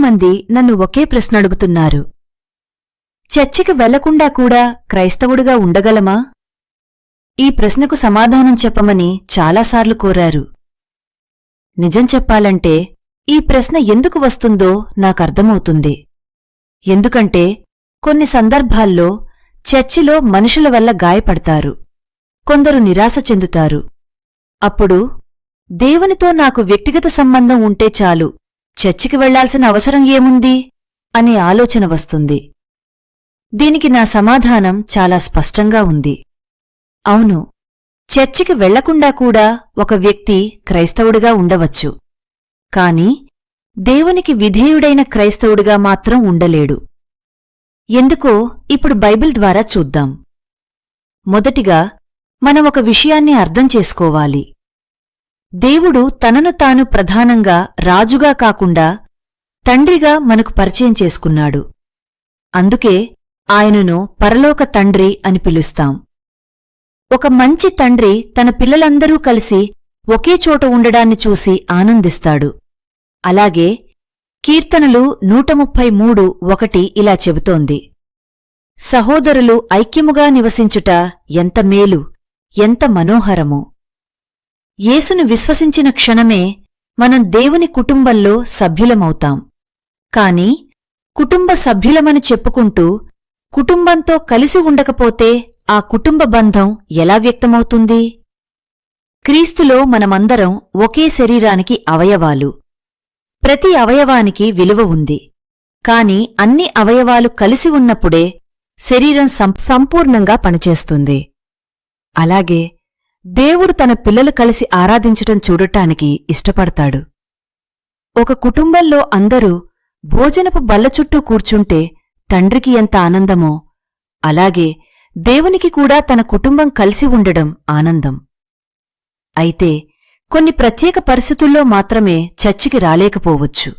మంది నన్ను ఒకే ప్రశ్న అడుగుతున్నారు. చర్చికి వెళ్లకుండా కూడా క్రైస్తవుడిగా ఉండగలమా? ఈ ప్రశ్నకు సమాధానం చెప్పమని చాలాసార్లు కోరారు. నిజం చెప్పాలంటే ఈ ప్రశ్న ఎందుకు వస్తుందో నాకర్థమవుతుంది. ఎందుకంటే కొన్ని సందర్భాల్లో చర్చిలో మనుషుల వల్ల గాయపడతారు, కొందరు నిరాశ చెందుతారు. అప్పుడు దేవునితో నాకు వ్యక్తిగత సంబంధం ఉంటే చాలు, చర్చికి వెళ్లాల్సిన అవసరం ఏముంది అనే ఆలోచన వస్తుంది. దీనికి నా సమాధానం చాలా స్పష్టంగా ఉంది. అవును, చర్చికి వెళ్లకుండా కూడా ఒక వ్యక్తి క్రైస్తవుడిగా ఉండవచ్చు. కాని దేవునికి విధేయుడైన క్రైస్తవుడిగా మాత్రం ఉండలేడు. ఎందుకో ఇప్పుడు బైబిల్ ద్వారా చూద్దాం. మొదటిగా మనం ఒక విషయాన్ని అర్థం చేసుకోవాలి. దేవుడు తనను తాను ప్రధానంగా రాజుగా కాకుండా తండ్రిగా మనకు పరిచయం చేసుకున్నాడు. అందుకే ఆయనను పరలోక తండ్రి అని పిలుస్తాం. ఒక మంచి తండ్రి తన పిల్లలందరూ కలిసి ఒకే చోట ఉండడాన్ని చూసి ఆనందిస్తాడు. అలాగే కీర్తనలు 133:1 ఇలా చెబుతోంది, సహోదరులు ఐక్యముగా నివసించుట ఎంత మేలు, ఎంత మనోహరమో. యేసును విశ్వసించిన క్షణమే మనం దేవుని కుటుంబంలో సభ్యులమవుతాం. కాని కుటుంబ సభ్యులమని చెప్పుకుంటూ కుటుంబంతో కలిసి ఉండకపోతే ఆ కుటుంబ బంధం ఎలా వ్యక్తమవుతుంది? క్రీస్తులో మనమందరం ఒకే శరీరానికి అవయవాలు. ప్రతి అవయవానికి విలువ ఉంది. కాని అన్ని అవయవాలు కలిసి ఉన్నప్పుడే శరీరం సంపూర్ణంగా పనిచేస్తుంది. అలాగే దేవుడు తన పిల్లలు కలిసి ఆరాధించటం చూడటానికి ఇష్టపడతాడు. ఒక కుటుంబంలో అందరూ భోజనపు బల్ల చుట్టూ కూర్చుంటే తండ్రికి ఎంత ఆనందమో, అలాగే దేవునికి కూడా తన కుటుంబం కలిసి ఉండడం ఆనందం. అయితే కొన్ని ప్రత్యేక పరిస్థితుల్లో మాత్రమే చర్చికి రాలేకపోవచ్చు.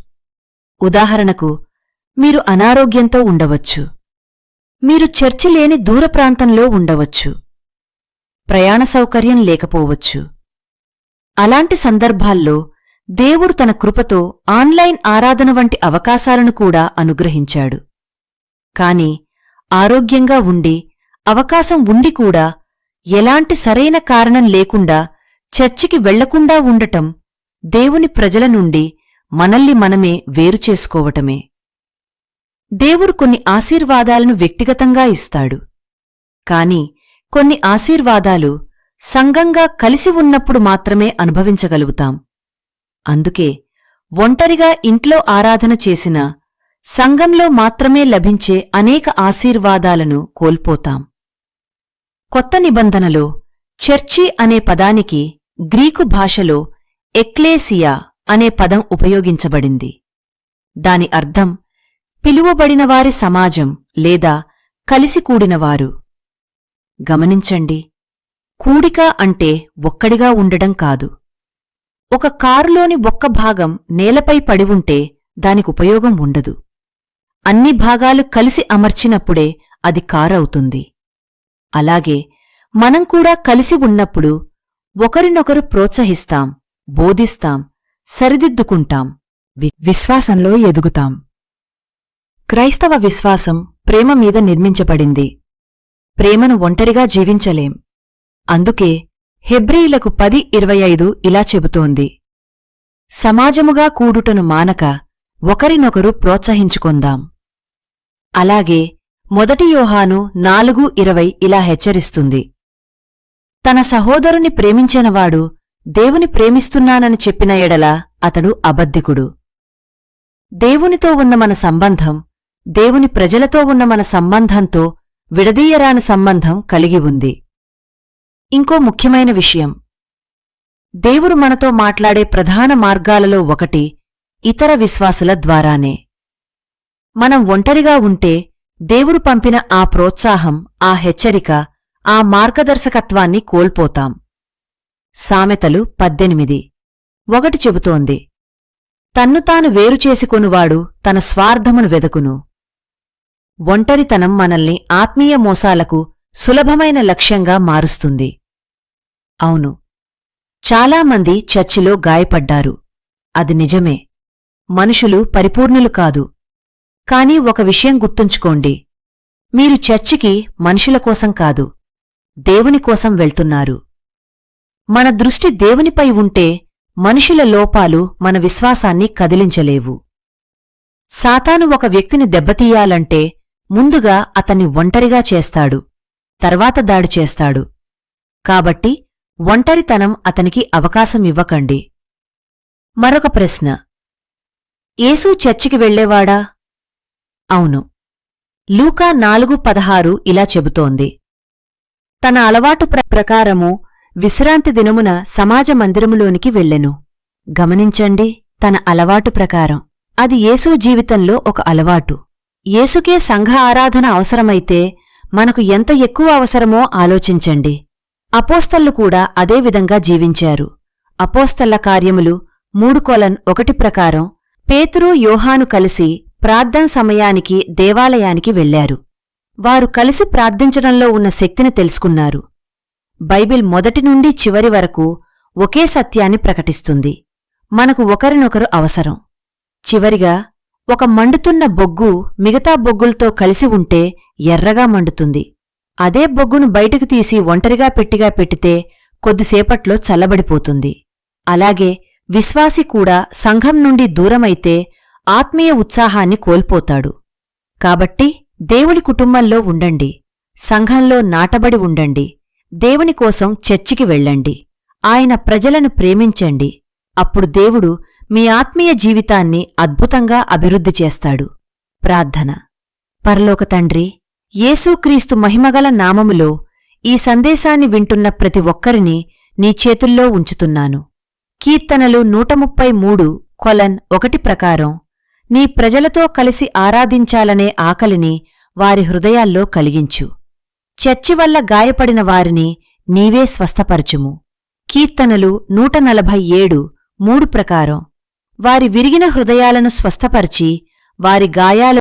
ఉదాహరణకు, మీరు అనారోగ్యంతో ఉండవచ్చు. మీరు చర్చి లేని దూర ప్రాంతంలో ఉండవచ్చు. ప్రయాణ సౌకర్యం లేకపోవచ్చు. అలాంటి సందర్భాల్లో దేవుడు తన కృపతో ఆన్లైన్ ఆరాధన వంటి అవకాశాలను కూడా అనుగ్రహించాడు. కాని ఆరోగ్యంగా ఉండి, అవకాశం ఉండి కూడా ఎలాంటి సరైన కారణం లేకుండా చర్చికి వెళ్లకుండా ఉండటం దేవుని ప్రజల నుండి మనల్ని మనమే వేరు చేసుకోవటమే. దేవుడు కొన్ని ఆశీర్వాదాలను వ్యక్తిగతంగా ఇస్తాడు. కాని కొన్ని ఆశీర్వాదాలు సంఘంగా కలిసి ఉన్నప్పుడు మాత్రమే అనుభవించగలుగుతాం. అందుకే ఒంటరిగా ఇంట్లో ఆరాధన చేసినా సంఘంలో మాత్రమే లభించే అనేక ఆశీర్వాదాలను కోల్పోతాం. కొత్త నిబంధనలో చర్చి అనే పదానికి గ్రీకు భాషలో ఎక్లేసియా అనే పదం ఉపయోగించబడింది. దాని అర్థం పిలువబడినవారి సమాజం లేదా కలిసి కూడినవారు. గమనించండి, కూడిక అంటే ఒక్కడిగా ఉండడం కాదు. ఒక కారులోని ఒక్క భాగం నేలపై పడి ఉంటే దానికి ఉపయోగం ఉండదు. అన్ని భాగాలు కలిసి అమర్చినప్పుడే అది కారు అవుతుంది. అలాగే మనం కూడా కలిసి ఉన్నప్పుడు ఒకరినొకరు ప్రోత్సహిస్తాం, బోధిస్తాం, సరిదిద్దుకుంటాం, విశ్వాసంలో ఎదుగుతాం. క్రైస్తవ విశ్వాసం ప్రేమ మీద నిర్మించబడింది. ప్రేమను ఒంటరిగా జీవించలేం. అందుకే హెబ్రీయులకు 10:25 ఇలా చెబుతోంది, సమాజముగా కూడుటను మానక ఒకరినొకరు ప్రోత్సహించుకొందాం. అలాగే 1 యోహాను 4:20 ఇలా హెచ్చరిస్తుంది, తన సహోదరుని ప్రేమించినవాడు దేవుని ప్రేమిస్తున్నానని చెప్పిన ఎడల అతడు అబద్ధికుడు. దేవునితో ఉన్న మన సంబంధం దేవుని ప్రజలతో ఉన్న మన సంబంధంతో విడదీయరాని సంబంధం కలిగి ఉంది. ఇంకో ముఖ్యమైన విషయం, దేవుడు మనతో మాట్లాడే ప్రధాన మార్గాలలో ఒకటి ఇతర విశ్వాసుల ద్వారానే. మనం ఒంటరిగా ఉంటే దేవుడు పంపిన ఆ ప్రోత్సాహం, ఆ హెచ్చరిక, ఆ మార్గదర్శకత్వాన్ని కోల్పోతాం. సామెతలు 18:1 చెబుతోంది, తన్ను తాను వేరు చేసుకొనువాడు తన స్వార్థమును వెదకును. ఒంటరితనం మనల్ని ఆత్మీయ మోసాలకు సులభమైన లక్ష్యంగా మారుస్తుంది. అవును, చాలామంది చర్చిలో గాయపడ్డారు. అది నిజమే. మనుషులు పరిపూర్ణులు కాదు. కాని ఒక విషయం గుర్తుంచుకోండి, మీరు చర్చికి మనుషుల కోసం కాదు, దేవుని కోసం వెళ్తున్నారు. మన దృష్టి దేవునిపై ఉంటే మనుషుల లోపాలు మన విశ్వాసాన్ని కదిలించలేవు. సాతాను ఒక వ్యక్తిని దెబ్బతీయాలంటే ముందుగా అతన్ని ఒంటరిగా చేస్తాడు, తర్వాత దాడి చేస్తాడు. కాబట్టి ఒంటరితనం అతనికి అవకాశమివ్వకండి. మరొక ప్రశ్న, యేసు చర్చికి వెళ్లేవాడా? అవును. లూకా 4:16 ఇలా చెబుతోంది, తన అలవాటు ప్రకారము విశ్రాంతి దినమున సమాజ మందిరములోనికి వెళ్ళెను. గమనించండి, తన అలవాటు ప్రకారం. అది యేసు జీవితంలో ఒక అలవాటు. యేసుకే సంఘ ఆరాధన అవసరమైతే మనకు ఎంత ఎక్కువ అవసరమో ఆలోచించండి. అపోస్తళ్ళు కూడా అదే విధంగా జీవించారు. అపోస్తళ్ళ కార్యములు 3:1 ప్రకారం పేతురు, యోహాను కలిసి ప్రార్థన సమయానికి దేవాలయానికి వెళ్లారు. వారు కలిసి ప్రార్థించడంలో ఉన్న శక్తిని తెలుసుకున్నారు. బైబిల్ మొదటి నుండి చివరి వరకు ఒకే సత్యాన్ని ప్రకటిస్తుంది. మనకు ఒకరినొకరు అవసరం. చివరిగా, ఒక మండుతున్న బొగ్గు మిగతా బొగ్గులతో కలిసి ఉంటే ఎర్రగా మండుతుంది. అదే బొగ్గును బయటకు తీసి ఒంటరిగా పెట్టితే కొద్దిసేపట్లో చల్లబడిపోతుంది. అలాగే విశ్వాసి కూడా సంఘం నుండి దూరమైతే ఆత్మీయ ఉత్సాహాన్ని కోల్పోతాడు. కాబట్టి దేవుడి కుటుంబంలో ఉండండి, సంఘంలో నాటబడి ఉండండి, దేవుని కోసం చర్చికి వెళ్ళండి, ఆయన ప్రజలను ప్రేమించండి. అప్పుడు దేవుడు మీ ఆత్మీయ జీవితాన్ని అద్భుతంగా అభివృద్ధి చేస్తాడు. ప్రార్థన. పరలోక తండ్రి, యేసుక్రీస్తు మహిమగల నామములో ఈ సందేశాన్ని వింటున్న ప్రతి ఒక్కరిని నీ చేతుల్లో ఉంచుతున్నాను. కీర్తనలు 133:1 ప్రకారం నీ ప్రజలతో కలిసి ఆరాధించాలనే ఆకలిని వారి హృదయాల్లో కలిగించు. చర్చి వల్ల గాయపడిన వారిని నీవే స్వస్థపరచుము. కీర్తనలు 147:3 ప్రకారం వారి విరిగిన హృదయాలను స్వస్థపరిచి వారి గాయాలు